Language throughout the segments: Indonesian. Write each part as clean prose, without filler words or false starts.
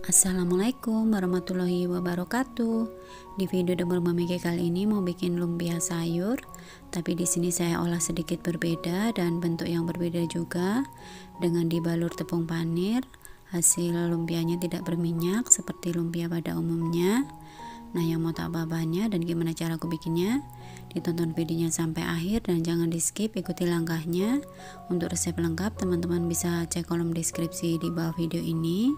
Assalamualaikum warahmatullahi wabarakatuh. Di video dapur Mami K kali ini mau bikin lumpia sayur, tapi di sini saya olah sedikit berbeda dan bentuk yang berbeda juga, dengan dibalur tepung panir. Hasil lumpianya tidak berminyak seperti lumpia pada umumnya. Nah, yang mau tahu apa-apanya dan gimana cara aku bikinnya, ditonton videonya sampai akhir dan jangan di skip, ikuti langkahnya. Untuk resep lengkap teman-teman bisa cek kolom deskripsi di bawah video ini.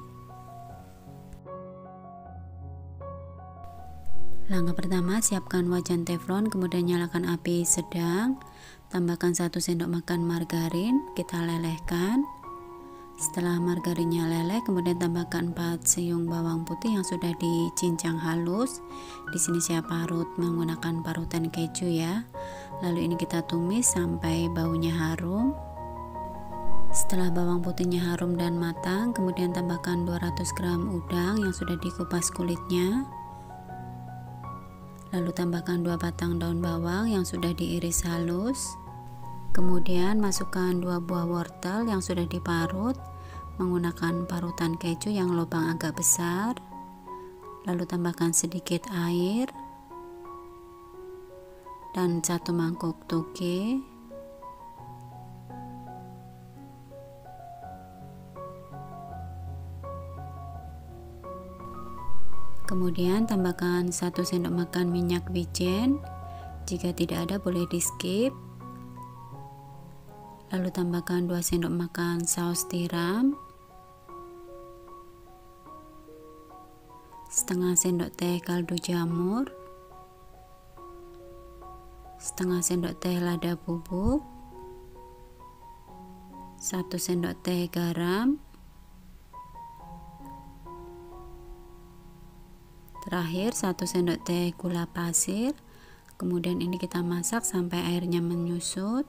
Langkah pertama, siapkan wajan teflon, kemudian nyalakan api sedang, tambahkan 1 sendok makan margarin, kita lelehkan. Setelah margarinnya leleh, kemudian tambahkan 4 siung bawang putih yang sudah dicincang halus. Di sini saya parut menggunakan parutan keju ya. Lalu ini kita tumis sampai baunya harum. Setelah bawang putihnya harum dan matang, kemudian tambahkan 200 gram udang yang sudah dikupas kulitnya. Lalu tambahkan 2 batang daun bawang yang sudah diiris halus. Kemudian masukkan 2 buah wortel yang sudah diparut menggunakan parutan keju yang lubang agak besar. Lalu tambahkan sedikit air dan 1 mangkuk toge. Kemudian tambahkan 1 sendok makan minyak wijen, jika tidak ada boleh di skip. Lalu tambahkan 2 sendok makan saus tiram, setengah sendok teh kaldu jamur, setengah sendok teh lada bubuk, 1 sendok teh garam, terakhir 1 sendok teh gula pasir. Kemudian ini kita masak sampai airnya menyusut.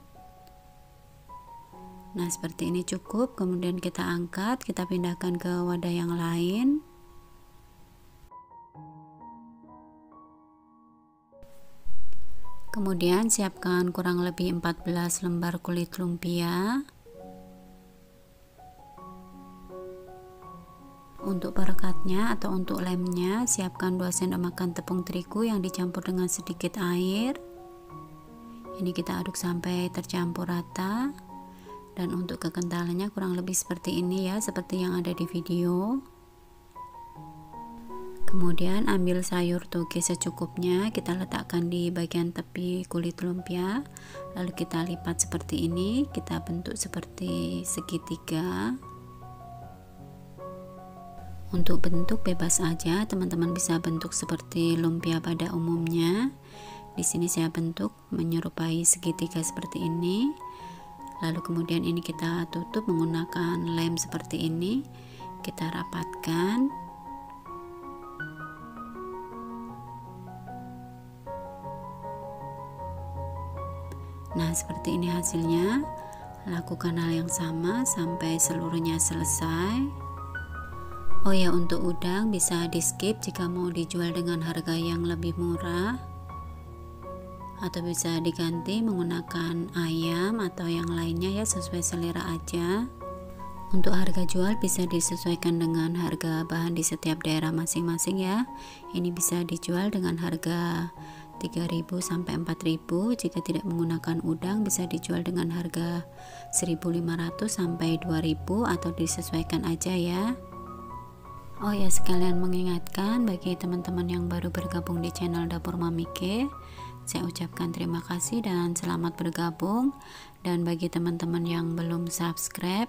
Nah, seperti ini cukup. Kemudian kita angkat, kita pindahkan ke wadah yang lain. Kemudian siapkan kurang lebih 14 lembar kulit lumpia. Untuk perekatnya atau untuk lemnya, siapkan 2 sendok makan tepung terigu yang dicampur dengan sedikit air. Ini kita aduk sampai tercampur rata. Dan untuk kekentalannya kurang lebih seperti ini ya, seperti yang ada di video. Kemudian ambil sayur toge secukupnya, kita letakkan di bagian tepi kulit lumpia. Lalu kita lipat seperti ini, kita bentuk seperti segitiga. Untuk bentuk bebas aja, teman-teman bisa bentuk seperti lumpia pada umumnya. Di sini saya bentuk menyerupai segitiga seperti ini. Lalu kemudian ini kita tutup menggunakan lem seperti ini. Kita rapatkan. Nah, seperti ini hasilnya. Lakukan hal yang sama sampai seluruhnya selesai. Oh ya, untuk udang bisa di skip jika mau dijual dengan harga yang lebih murah, atau bisa diganti menggunakan ayam atau yang lainnya ya, sesuai selera aja. Untuk harga jual bisa disesuaikan dengan harga bahan di setiap daerah masing-masing ya. Ini bisa dijual dengan harga 3.000 sampai 4.000. Jika tidak menggunakan udang bisa dijual dengan harga 1.500 sampai 2.000 atau disesuaikan aja ya. Oh ya, sekalian mengingatkan bagi teman-teman yang baru bergabung di channel Dapur Mami K, saya ucapkan terima kasih dan selamat bergabung. Dan bagi teman-teman yang belum subscribe,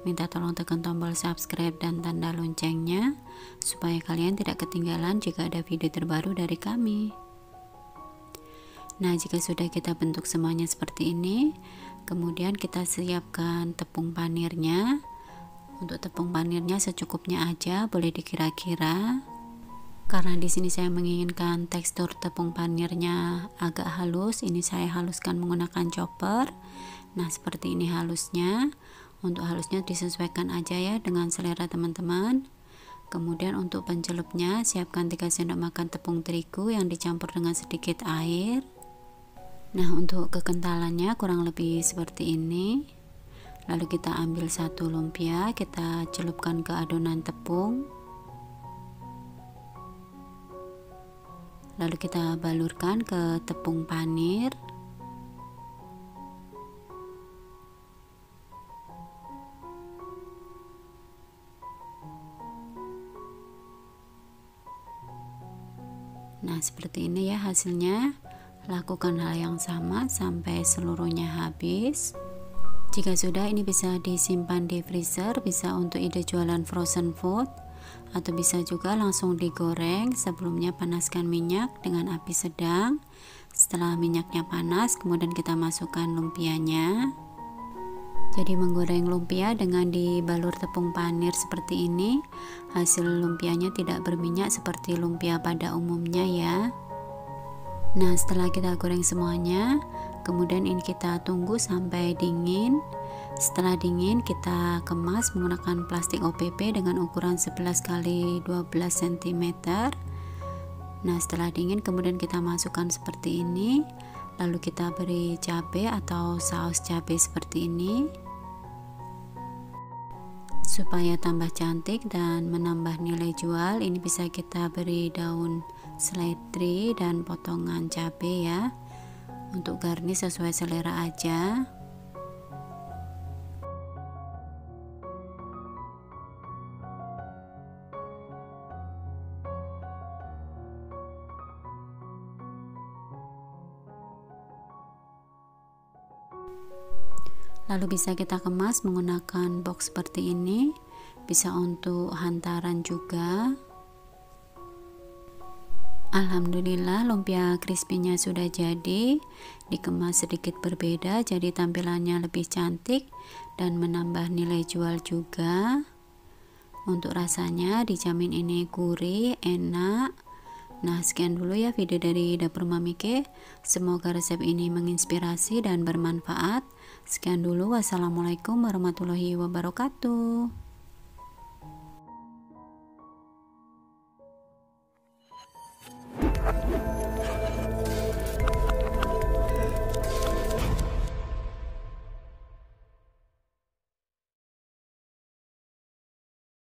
minta tolong tekan tombol subscribe dan tanda loncengnya supaya kalian tidak ketinggalan jika ada video terbaru dari kami. Nah, jika sudah kita bentuk semuanya seperti ini, kemudian kita siapkan tepung panirnya. Untuk tepung panirnya secukupnya aja, boleh dikira-kira. Karena di sini saya menginginkan tekstur tepung panirnya agak halus, ini saya haluskan menggunakan chopper. Nah, seperti ini halusnya. Untuk halusnya disesuaikan aja ya dengan selera teman-teman. Kemudian untuk pencelupnya, siapkan 3 sendok makan tepung terigu yang dicampur dengan sedikit air. Nah, untuk kekentalannya kurang lebih seperti ini. Lalu kita ambil 1 lumpia, kita celupkan ke adonan tepung. Lalu kita balurkan ke tepung panir. Nah, seperti ini ya hasilnya. Lakukan hal yang sama sampai seluruhnya habis. Jika sudah, ini bisa disimpan di freezer, bisa untuk ide jualan frozen food, atau bisa juga langsung digoreng. Sebelumnya panaskan minyak dengan api sedang. Setelah minyaknya panas, kemudian kita masukkan lumpianya. Jadi menggoreng lumpia dengan dibalur tepung panir seperti ini, hasil lumpianya tidak berminyak seperti lumpia pada umumnya ya. Nah, setelah kita goreng semuanya, kemudian ini kita tunggu sampai dingin. Setelah dingin, kita kemas menggunakan plastik OPP dengan ukuran 11 x 12 cm. Nah, setelah dingin kemudian kita masukkan seperti ini. Lalu kita beri cabai atau saus cabai seperti ini, supaya tambah cantik dan menambah nilai jual. Ini bisa kita beri daun seledri dan potongan cabai ya, untuk garnish sesuai selera aja. Lalu bisa kita kemas menggunakan box seperti ini, bisa untuk hantaran juga. Alhamdulillah, lumpia crispy-nya sudah jadi. Dikemas sedikit berbeda, jadi tampilannya lebih cantik dan menambah nilai jual juga. Untuk rasanya dijamin ini gurih, enak. Nah, sekian dulu ya video dari Dapur Mami K. Semoga resep ini menginspirasi dan bermanfaat. Sekian dulu, wassalamualaikum warahmatullahi wabarakatuh.